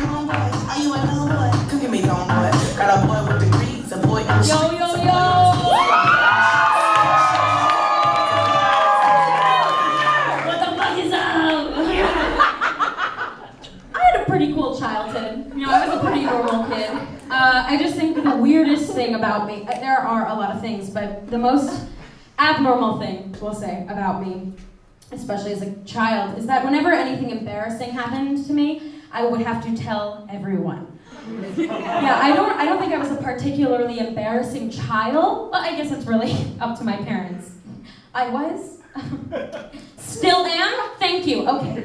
your homeboy? Are you a homeboy? Come give me homeboy. Got a boy with degrees, a boy in the Yo, yo, yo! What the fuck is up? I had a pretty cool childhood. You know, I was a pretty normal kid. I just think the weirdest thing about me, there are a lot of things, but the most abnormal thing, we'll say, about me, especially as a child, is that whenever anything embarrassing happened to me, I would have to tell everyone. Yeah, I don't think I was a particularly embarrassing child, but I guess it's really up to my parents. I was. Still am? Thank you. Okay.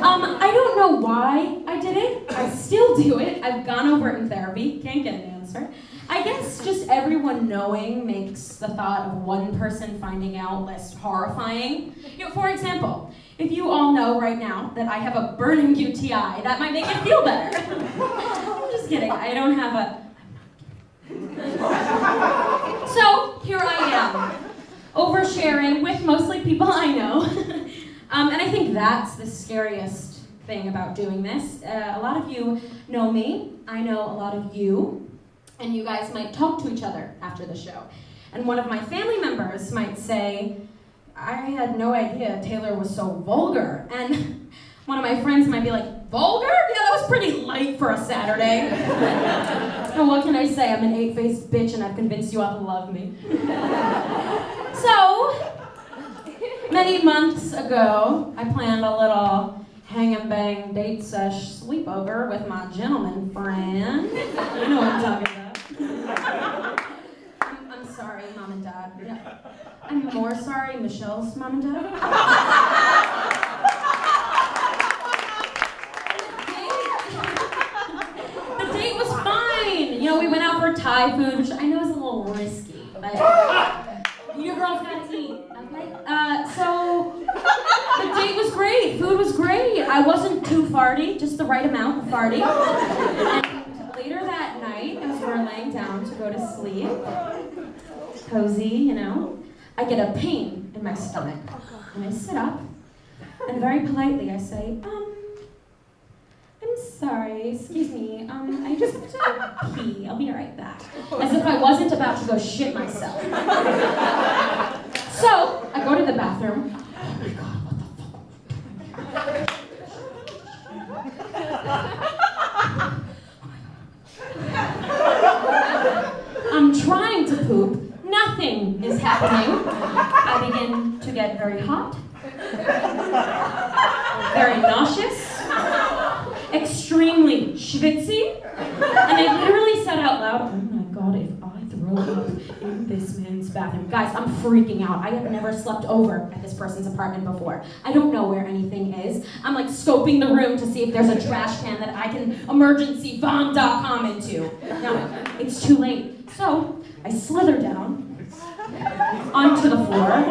I don't know why I did it. I still do it. I've gone over it in therapy. Can't get an answer. I guess just everyone knowing makes the thought of one person finding out less horrifying. You know, for example, if you all know right now that I have a burning UTI, that might make it feel better. I'm just kidding. I don't have a... So, here I am. Oversharing with mostly people I know. And I think that's the scariest thing about doing this. A lot of you know me. I know a lot of you. And you guys might talk to each other after the show. And one of my family members might say, I had no idea Taylor was so vulgar. And one of my friends might be like, vulgar? Yeah, that was pretty light for a Saturday. And what can I say? I'm an 8-faced bitch and I've convinced you all to love me. So, many months ago, I planned a little hang and bang date sesh sleepover with my gentleman friend. You know what I'm talking about. I'm sorry, Mom and Dad. Yeah. I'm more sorry, Michelle's Mom and Dad. The date was fine. You know, we went out for Thai food, which I know is a little risky, but your girl's gotta eat, okay? So the date was great. Food was great. I wasn't too farty, just the right amount of farty. And later that night, as we're laying down to go to sleep, cozy, you know, I get a pain in my stomach. And I sit up, and very politely I say, I'm sorry, excuse me, I just have to pee, I'll be right back. As if I wasn't about to go shit myself. So, I go to the bathroom. Oh my God, what the fuck? I'm trying to poop. Nothing is happening. I begin to get very hot. Very nauseous. Extremely schwitzy. And I literally said out loud, oh my God, if I throw up in this man's bathroom. Guys, I'm freaking out. I have never slept over at this person's apartment before. I don't know where anything is. I'm like scoping the room to see if there's a trash can that I can emergencyvomit.com into. No, it's too late. So, I slither down onto the floor,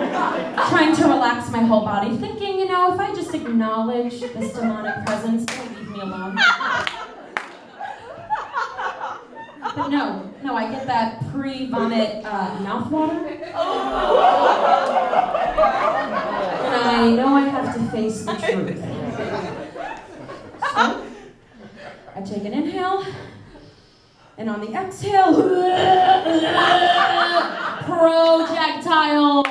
trying to relax my whole body, thinking, you know, if I just acknowledge this demonic presence, it'll leave me alone. But no, I get that pre-vomit mouth water. And I know I have to face the truth. So, I take an inhale, and on the exhale, projectile.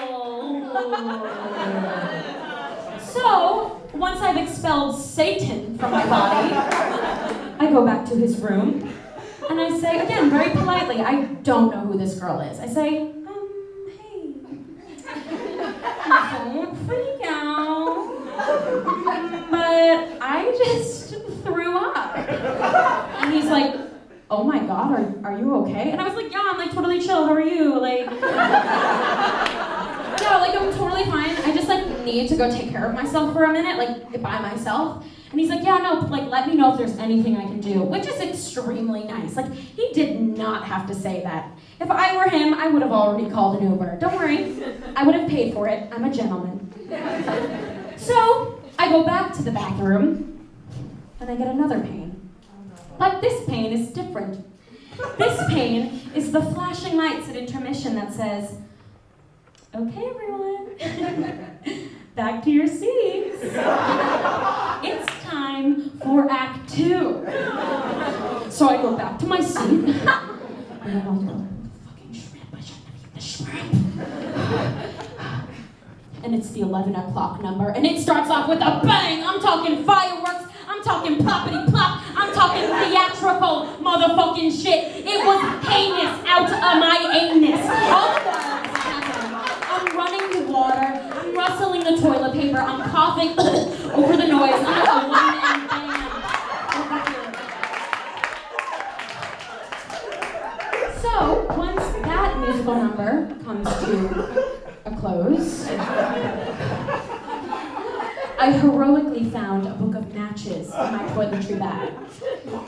So, once I've expelled Satan from my body, I go back to his room, and I say, again, very politely, I don't know who this girl is. I say, hey, don't freak out, but I just threw up. And he's like, oh my God, are you okay? And I was like, yeah, I'm like totally chill, how are you? Like, yeah, like I'm totally fine. I just like need to go take care of myself for a minute, like by myself. And he's like, yeah, no, like let me know if there's anything I can do, which is extremely nice. Like, he did not have to say that. If I were him, I would have already called an Uber. Don't worry, I would have paid for it. I'm a gentleman. So, I go back to the bathroom, and I get another pain. But this pain is different. This pain is the flashing lights at intermission that says, okay, everyone, back to your seats. It's time for Act 2. So I go back to my seat. And I'm like, fucking shrimp, I shouldn't have eaten the shrimp. And it's the 11 o'clock number, and it starts off with a bang. I'm talking fireworks, I'm talking ploppity plop, I'm talking theatrical motherfucking shit. It was heinous out of my anus. All the while this is happening, I'm running the water, I'm rustling the toilet paper, I'm coughing over the noise. I'm like a one-man band. So, once that musical number comes to a close, I heroically found a book of matches in my toiletry bag.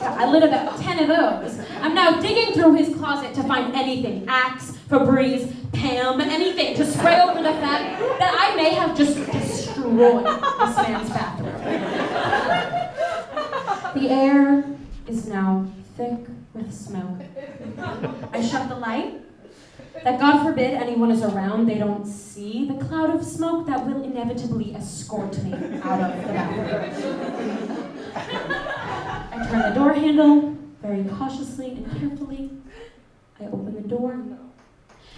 I lit about 10 of those. I'm now digging through his closet to find anything, Axe, Febreze, Pam, anything to spray over the fact that I may have just destroyed this man's bathroom. The air is now thick with smoke. I shut the light, that God forbid anyone is around, they don't see the cloud of smoke that will inevitably escort me out of the bathroom. I turn the door handle very cautiously and carefully. I open the door,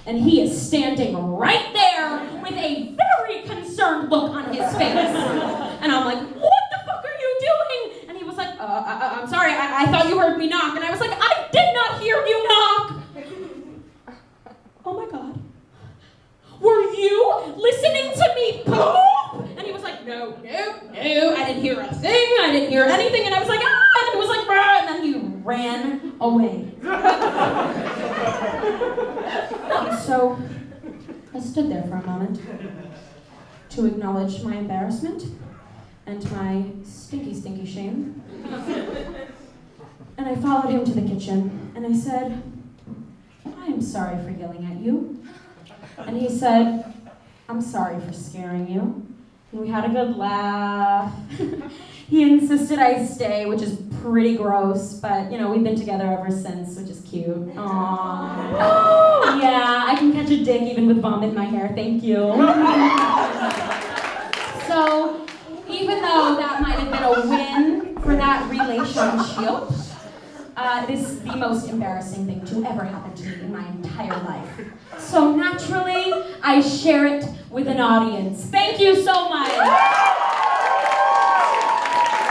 and he is standing right there with a very concerned look on his face. And I'm like, what the fuck are you doing? And he was like, I'm sorry, I thought you heard me knock. And I was like, I did not hear you knock. Oh my God. Were you listening to me poop? And he was like, no, I didn't hear a thing, I didn't hear anything. And I was like, ah, and it was like, brr, and then he ran away. And so I stood there for a moment to acknowledge my embarrassment and my stinky, stinky shame. And I followed him to the kitchen, and I said, I'm sorry for yelling at you. And he said, I'm sorry for scaring you. And we had a good laugh. He insisted I stay, which is pretty gross, but you know, we've been together ever since, which is cute. Aww. Yeah, I can catch a dick even with vomit in my hair, thank you. So, even though that might have been a win for that relationship, it is the most embarrassing thing to ever happen to me in my entire life. So naturally, I share it with an audience. Thank you so much.